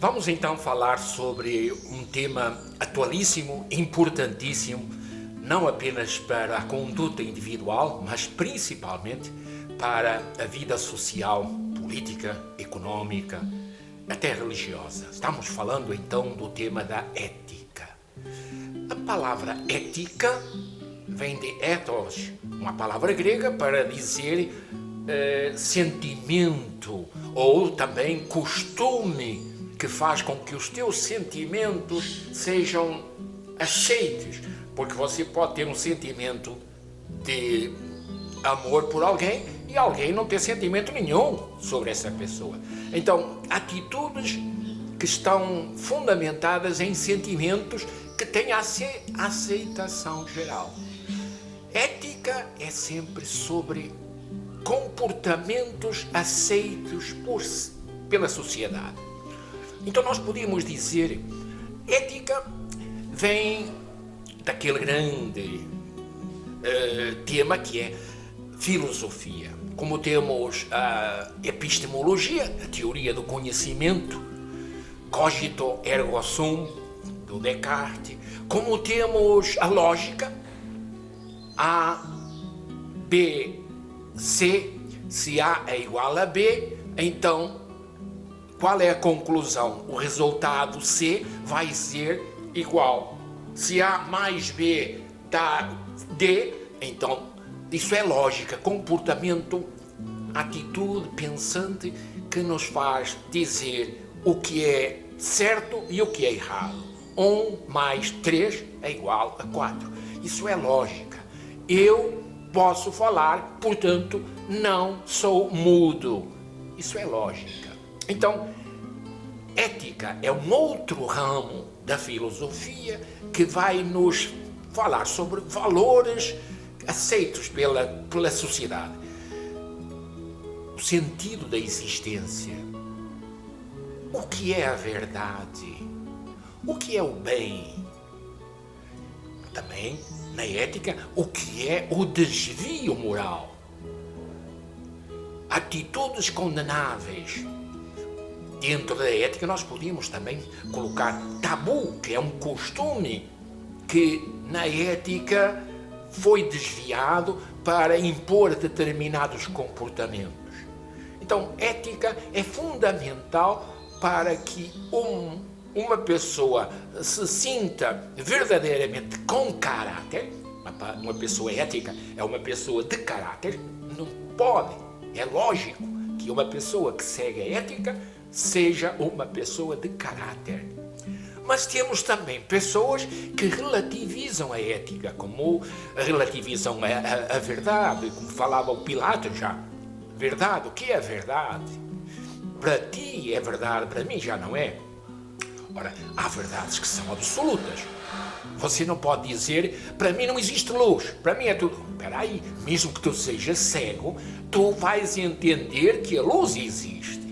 Vamos então falar sobre um tema atualíssimo, importantíssimo, não apenas para a conduta individual, mas principalmente para a vida social, política, económica, até religiosa. Estamos falando então do tema da ética. A palavra ética vem de ethos, uma palavra grega para dizer sentimento ou também costume, que faz com que os teus sentimentos sejam aceites, porque você pode ter um sentimento de amor por alguém e alguém não ter sentimento nenhum sobre essa pessoa. Então, atitudes que estão fundamentadas em sentimentos que têm aceitação geral. Ética é sempre sobre comportamentos aceitos pela sociedade. Então nós podíamos dizer, ética vem daquele grande tema que é filosofia. Como temos a epistemologia, a teoria do conhecimento, cogito ergo sum, do Descartes, como temos a lógica, A, B, C, se A é igual a B, então qual é a conclusão? O resultado C vai ser igual. Se A mais B dá D, então isso é lógica, comportamento, atitude pensante que nos faz dizer o que é certo e o que é errado. 1 mais 3 é igual a 4. Isso é lógica. Eu posso falar, portanto, não sou mudo. Isso é lógica. Então, ética é um outro ramo da filosofia que vai nos falar sobre valores aceitos pela sociedade. O sentido da existência. O que é a verdade? O que é o bem? Também, na ética, o que é o desvio moral? Atitudes condenáveis. Dentro da ética nós podíamos também colocar tabu, que é um costume que na ética foi desviado para impor determinados comportamentos. Então, ética é fundamental para que uma pessoa se sinta verdadeiramente com caráter. Uma pessoa ética é uma pessoa de caráter. Não pode, é lógico que uma pessoa que segue a ética seja uma pessoa de caráter. Mas temos também pessoas que relativizam a ética, como relativizam a verdade, como falava o Pilatos já. Verdade, o que é verdade? Para ti é verdade, para mim já não é. Ora, há verdades que são absolutas. Você não pode dizer, para mim não existe luz, para mim é tudo. Espera aí, mesmo que tu sejas cego, tu vais entender que a luz existe.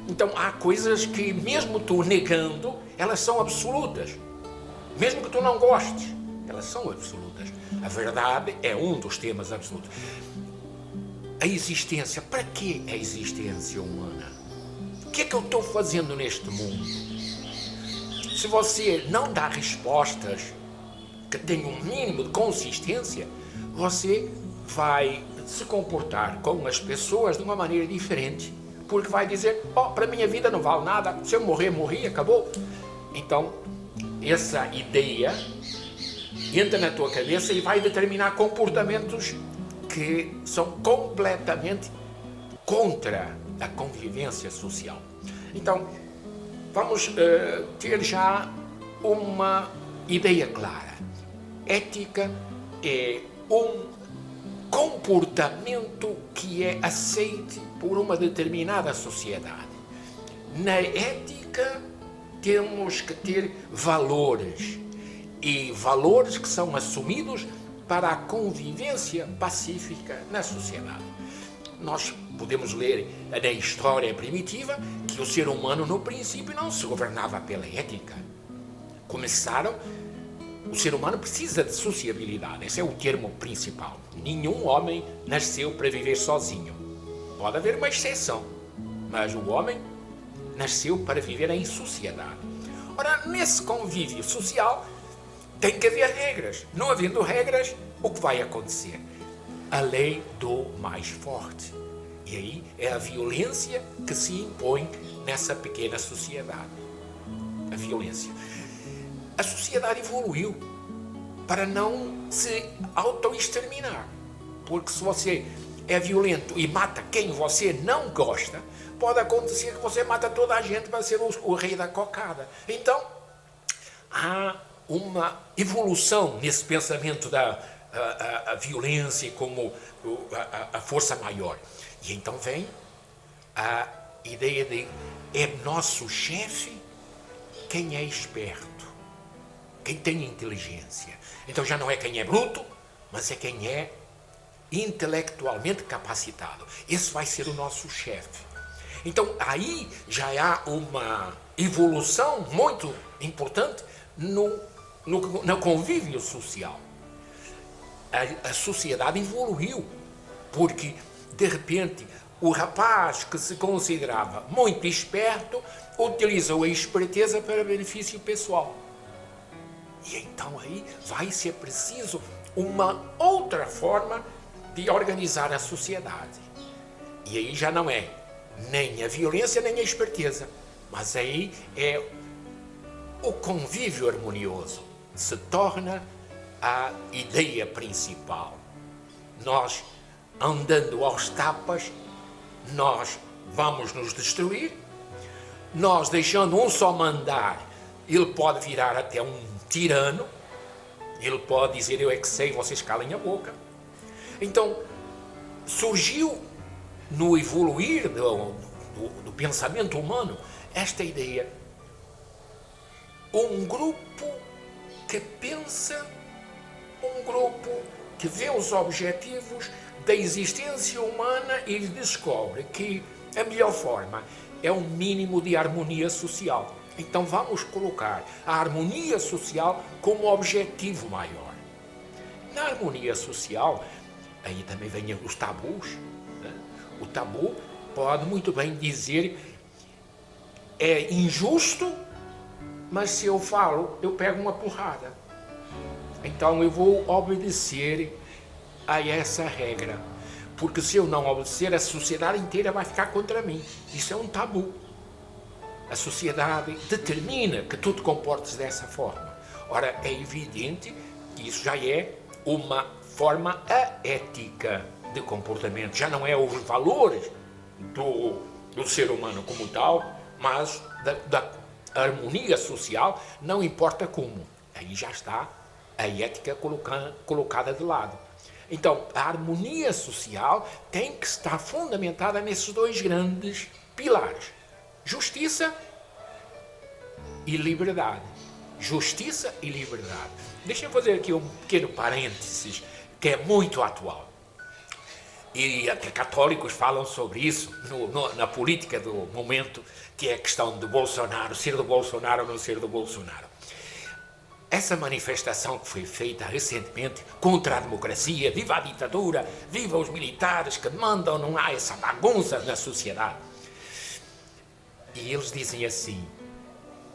Então há coisas que, mesmo tu negando, elas são absolutas. Mesmo que tu não gostes, elas são absolutas. A verdade é um dos temas absolutos. A existência, para que a existência humana? O que é que eu estou fazendo neste mundo? Se você não dá respostas que tenham um mínimo de consistência, você vai se comportar com as pessoas de uma maneira diferente. Porque vai dizer, para mim a vida não vale nada, se eu morrer, morri, acabou. Então, essa ideia entra na tua cabeça e vai determinar comportamentos que são completamente contra a convivência social. Então, vamos ter já uma ideia clara. Ética é um comportamento que é aceite por uma determinada sociedade. Na ética temos que ter valores, e valores que são assumidos para a convivência pacífica na sociedade. Nós podemos ler na história primitiva que o ser humano no princípio não se governava pela ética. O ser humano precisa de sociabilidade, esse é o termo principal. Nenhum homem nasceu para viver sozinho. Pode haver uma exceção, mas o homem nasceu para viver em sociedade. Ora, nesse convívio social tem que haver regras. Não havendo regras, o que vai acontecer? A lei do mais forte. E aí é a violência que se impõe nessa pequena sociedade. A violência. A sociedade evoluiu para não se auto-exterminar. Porque se você é violento e mata quem você não gosta, pode acontecer que você mata toda a gente para ser o rei da cocada. Então, há uma evolução nesse pensamento da a violência como a força maior. E então vem a ideia de é nosso chefe quem é esperto, quem tem inteligência. Então já não é quem é bruto, mas é quem é intelectualmente capacitado. Esse vai ser o nosso chefe. Então aí já há uma evolução muito importante no convívio social. A sociedade evoluiu, porque de repente o rapaz que se considerava muito esperto utilizou a esperteza para benefício pessoal. E então aí vai ser preciso uma outra forma de organizar a sociedade. E aí já não é nem a violência nem a esperteza, mas aí é o convívio harmonioso. Se torna a ideia principal. Nós, andando aos tapas, nós vamos nos destruir. Nós, deixando um só mandar, ele pode virar até um tirano. Ele pode dizer, eu é que sei, vocês calem a boca. Então, surgiu no evoluir do pensamento humano esta ideia. Um grupo que pensa, um grupo que vê os objetivos da existência humana e descobre que a melhor forma é um mínimo de harmonia social. Então vamos colocar a harmonia social como objetivo maior. Na harmonia social, aí também vêm os tabus. Né? O tabu pode muito bem dizer é injusto, mas se eu falo, eu pego uma porrada. Então eu vou obedecer a essa regra. Porque se eu não obedecer, a sociedade inteira vai ficar contra mim. Isso é um tabu. A sociedade determina que tu te comportes dessa forma. Ora, é evidente que isso já é uma forma aética de comportamento. Já não é os valores do ser humano como tal, mas da harmonia social, não importa como. Aí já está a ética colocada de lado. Então, a harmonia social tem que estar fundamentada nesses dois grandes pilares. Justiça e liberdade. Justiça e liberdade. Deixa eu fazer aqui um pequeno parênteses, que é muito atual. E até católicos falam sobre isso na política do momento, que é a questão do Bolsonaro, ser do Bolsonaro ou não ser do Bolsonaro. Essa manifestação que foi feita recentemente contra a democracia, viva a ditadura, viva os militares que mandam, não há essa bagunça na sociedade. E eles dizem assim,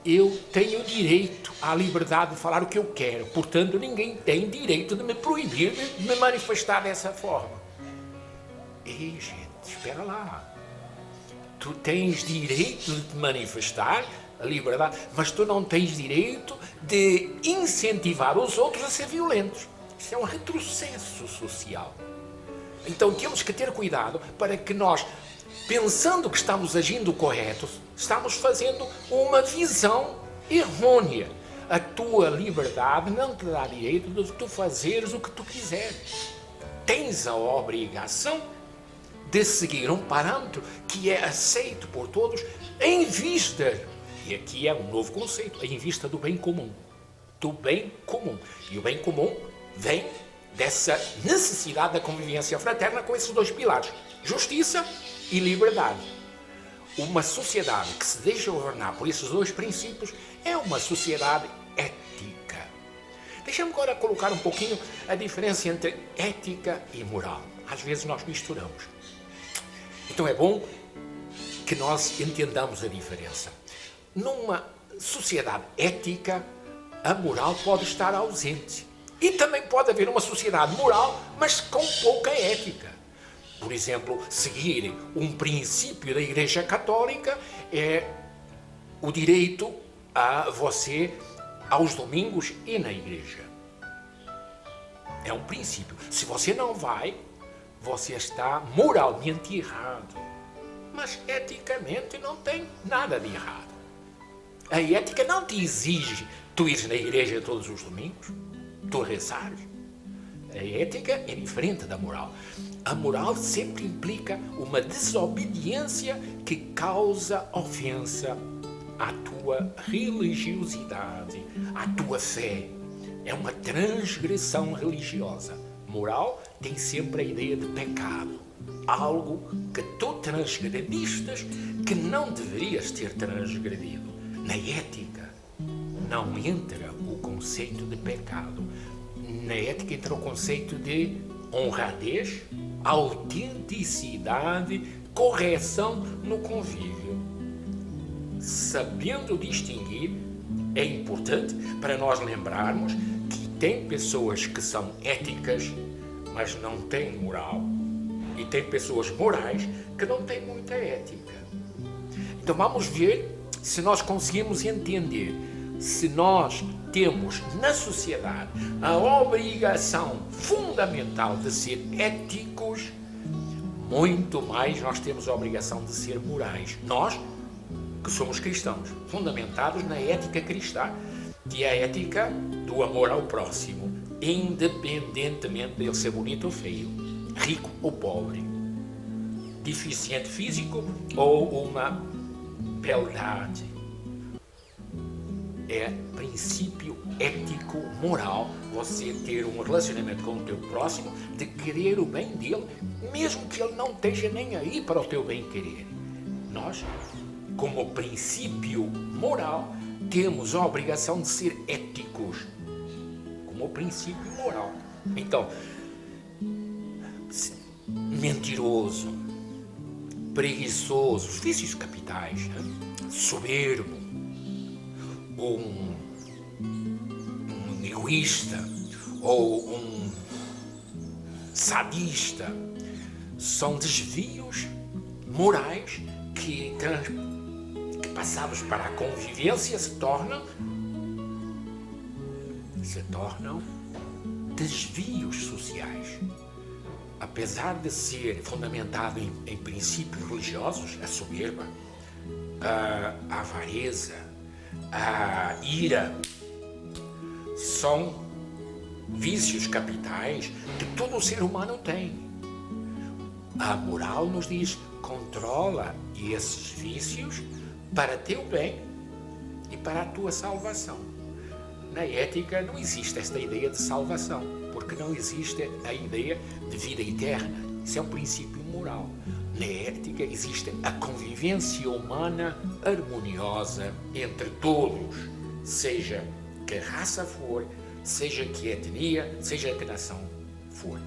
eu tenho direito à liberdade de falar o que eu quero, portanto ninguém tem direito de me proibir de me manifestar dessa forma. Ei, gente, espera lá. Tu tens direito de te manifestar, a liberdade, mas tu não tens direito de incentivar os outros a ser violentos. Isso é um retrocesso social. Então temos que ter cuidado para que nós, pensando que estamos agindo correto, estamos fazendo uma visão errônea. A tua liberdade não te dá direito de tu fazeres o que tu quiseres. Tens a obrigação de seguir um parâmetro que é aceito por todos em vista, e aqui é um novo conceito, em vista do bem comum. Do bem comum. E o bem comum vem dessa necessidade da convivência fraterna com esses dois pilares, justiça e liberdade. Uma sociedade que se deixa governar por esses dois princípios é uma sociedade ética. Deixa-me agora colocar um pouquinho a diferença entre ética e moral. Às vezes nós misturamos. Então é bom que nós entendamos a diferença. Numa sociedade ética, a moral pode estar ausente. E também pode haver uma sociedade moral, mas com pouca ética. Por exemplo, seguir um princípio da Igreja Católica é o direito a você aos domingos ir na igreja. É um princípio. Se você não vai, você está moralmente errado. Mas eticamente não tem nada de errado. A ética não te exige tu ires na igreja todos os domingos, tu rezares. A ética é diferente da moral. A moral sempre implica uma desobediência que causa ofensa à tua religiosidade, à tua fé. É uma transgressão religiosa. Moral tem sempre a ideia de pecado. Algo que tu transgredistes que não deverias ter transgredido. Na ética não entra o conceito de pecado. Na ética entra o conceito de honradez, autenticidade, correção no convívio. Sabendo distinguir, é importante para nós lembrarmos que tem pessoas que são éticas, mas não têm moral. E tem pessoas morais que não têm muita ética. Então vamos ver se nós conseguimos entender, se nós temos na sociedade a obrigação fundamental de ser éticos, muito mais nós temos a obrigação de ser morais. Nós, que somos cristãos, fundamentados na ética cristã, que é a ética do amor ao próximo, independentemente de ele ser bonito ou feio, rico ou pobre, deficiente físico ou uma beldade. É princípio ético, moral, você ter um relacionamento com o teu próximo, de querer o bem dele, mesmo que ele não esteja nem aí para o teu bem-querer. Nós, como princípio moral, temos a obrigação de ser éticos, como princípio moral. Então, mentiroso, preguiçoso, os vícios capitais, soberbo, um egoísta ou um sadista, são desvios morais que passados para a convivência se tornam desvios sociais. Apesar de ser fundamentado em princípios religiosos, a soberba, a avareza, a ira, são vícios capitais que todo ser humano tem. A moral nos diz: controla esses vícios para teu bem e para a tua salvação. Na ética não existe esta ideia de salvação, porque não existe a ideia de vida eterna. Isso é um princípio moral. Na ética existe a convivência humana harmoniosa entre todos, seja que raça for, seja que etnia, seja que nação for.